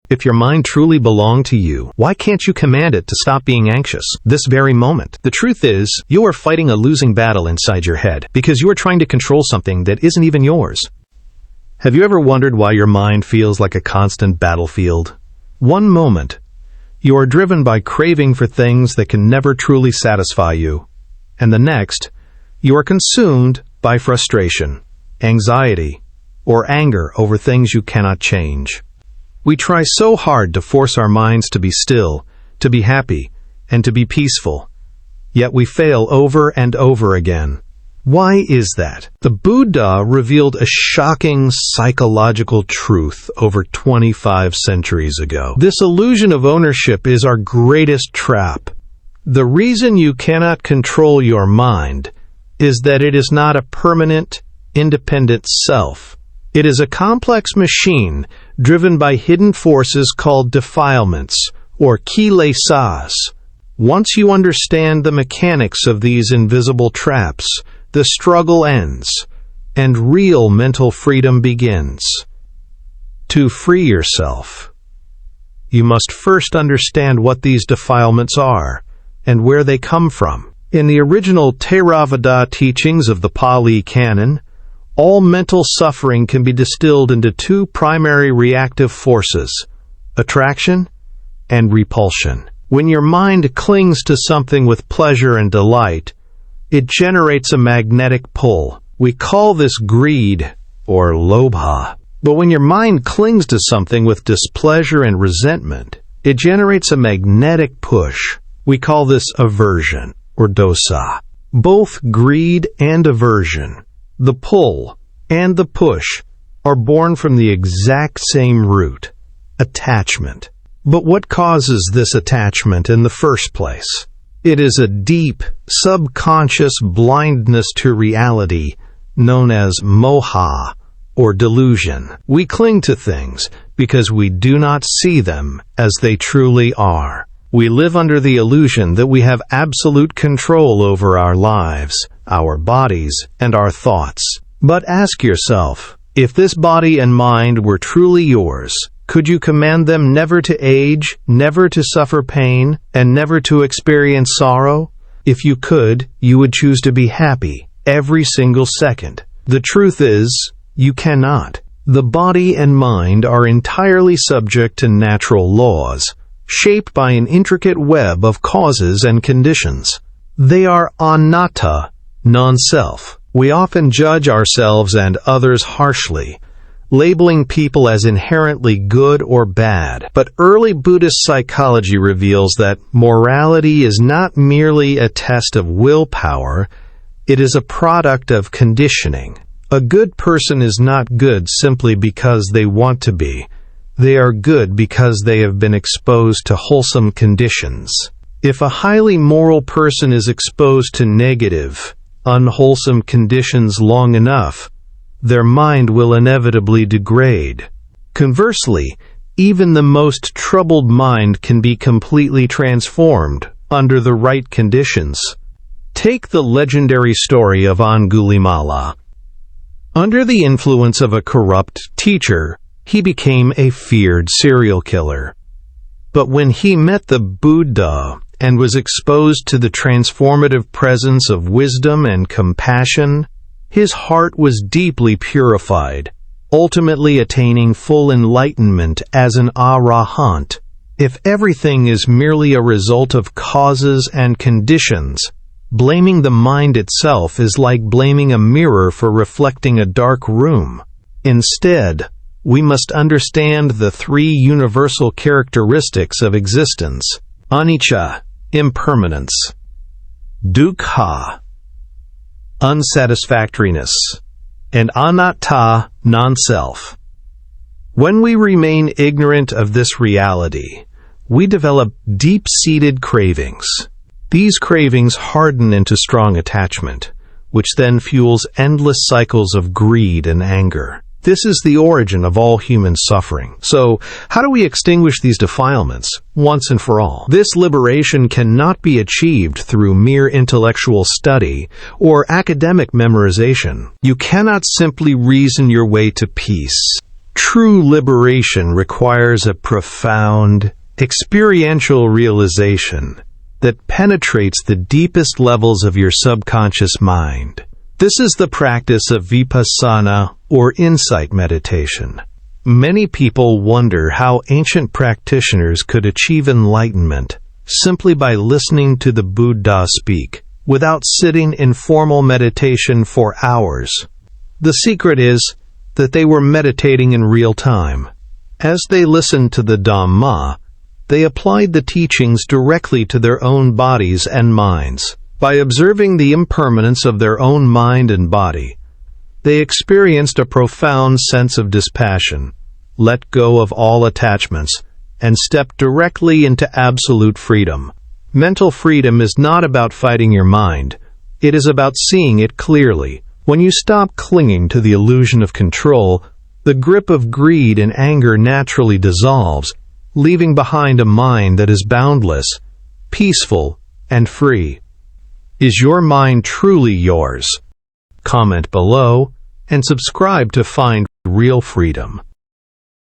If your mind truly belonged to you, why can't you command it to stop being anxious this very moment? The truth is, you are fighting a losing battle inside your head because you are trying to control something that isn't even yours. Have you ever wondered why your mind feels like a constant battlefield? One moment, you are driven by craving for things that can never truly satisfy you, and the next, you are consumed by frustration, anxiety, or anger over things you cannot change. We try so hard to force our minds to be still, to be happy, and to be peaceful. Yet we fail over and over again. Why is that? The Buddha revealed a shocking psychological truth over 25 centuries ago. This illusion of ownership is our greatest trap. The reason you cannot control your mind is that it is not a permanent, independent self. It is a complex machine driven by hidden forces called defilements, or Kilesas. Once you understand the mechanics of these invisible traps, the struggle ends, and real mental freedom begins. To free yourself, you must first understand what these defilements are, and where they come from. In the original Theravada teachings of the Pali Canon, all mental suffering can be distilled into two primary reactive forces: attraction and repulsion. When your mind clings to something with pleasure and delight, it generates a magnetic pull. We call this greed or lobha. But when your mind clings to something with displeasure and resentment, it generates a magnetic push. We call this aversion or dosa. Both greed and aversion, the pull and the push, are born from the exact same root, attachment. But what causes this attachment in the first place? It is a deep, subconscious blindness to reality known as Moha or delusion. We cling to things because we do not see them as they truly are. We live under the illusion that we have absolute control over our lives, our bodies, and our thoughts. But ask yourself, if this body and mind were truly yours, could you command them never to age, never to suffer pain, and never to experience sorrow? If you could, you would choose to be happy every single second. The truth is, you cannot. The body and mind are entirely subject to natural laws, shaped by an intricate web of causes and conditions. They are anatta, non-self. We often judge ourselves and others harshly, labeling people as inherently good or bad. But early Buddhist psychology reveals that morality is not merely a test of willpower, it is a product of conditioning. A good person is not good simply because they want to be. They are good because they have been exposed to wholesome conditions. If a highly moral person is exposed to negative, unwholesome conditions long enough, their mind will inevitably degrade. Conversely, even the most troubled mind can be completely transformed under the right conditions. Take the legendary story of Angulimala. Under the influence of a corrupt teacher, he became a feared serial killer. But when he met the Buddha and was exposed to the transformative presence of wisdom and compassion, his heart was deeply purified, ultimately attaining full enlightenment as an arahant. If everything is merely a result of causes and conditions, blaming the mind itself is like blaming a mirror for reflecting a dark room. Instead, we must understand the three universal characteristics of existence: Anicca, impermanence; Dukkha, unsatisfactoriness; and Anatta, non-self. When we remain ignorant of this reality, we develop deep-seated cravings. These cravings harden into strong attachment, which then fuels endless cycles of greed and anger. This is the origin of all human suffering. So, how do we extinguish these defilements once and for all? This liberation cannot be achieved through mere intellectual study or academic memorization. You cannot simply reason your way to peace. True liberation requires a profound, experiential realization that penetrates the deepest levels of your subconscious mind. This is the practice of Vipassana, or insight meditation. Many people wonder how ancient practitioners could achieve enlightenment simply by listening to the Buddha speak, without sitting in formal meditation for hours. The secret is that they were meditating in real time. As they listened to the Dhamma, they applied the teachings directly to their own bodies and minds. By observing the impermanence of their own mind and body, they experienced a profound sense of dispassion, let go of all attachments, and stepped directly into absolute freedom. Mental freedom is not about fighting your mind. It is about seeing it clearly. When you stop clinging to the illusion of control, the grip of greed and anger naturally dissolves, leaving behind a mind that is boundless, peaceful, and free. Is your mind truly yours? Comment below and subscribe to find real freedom.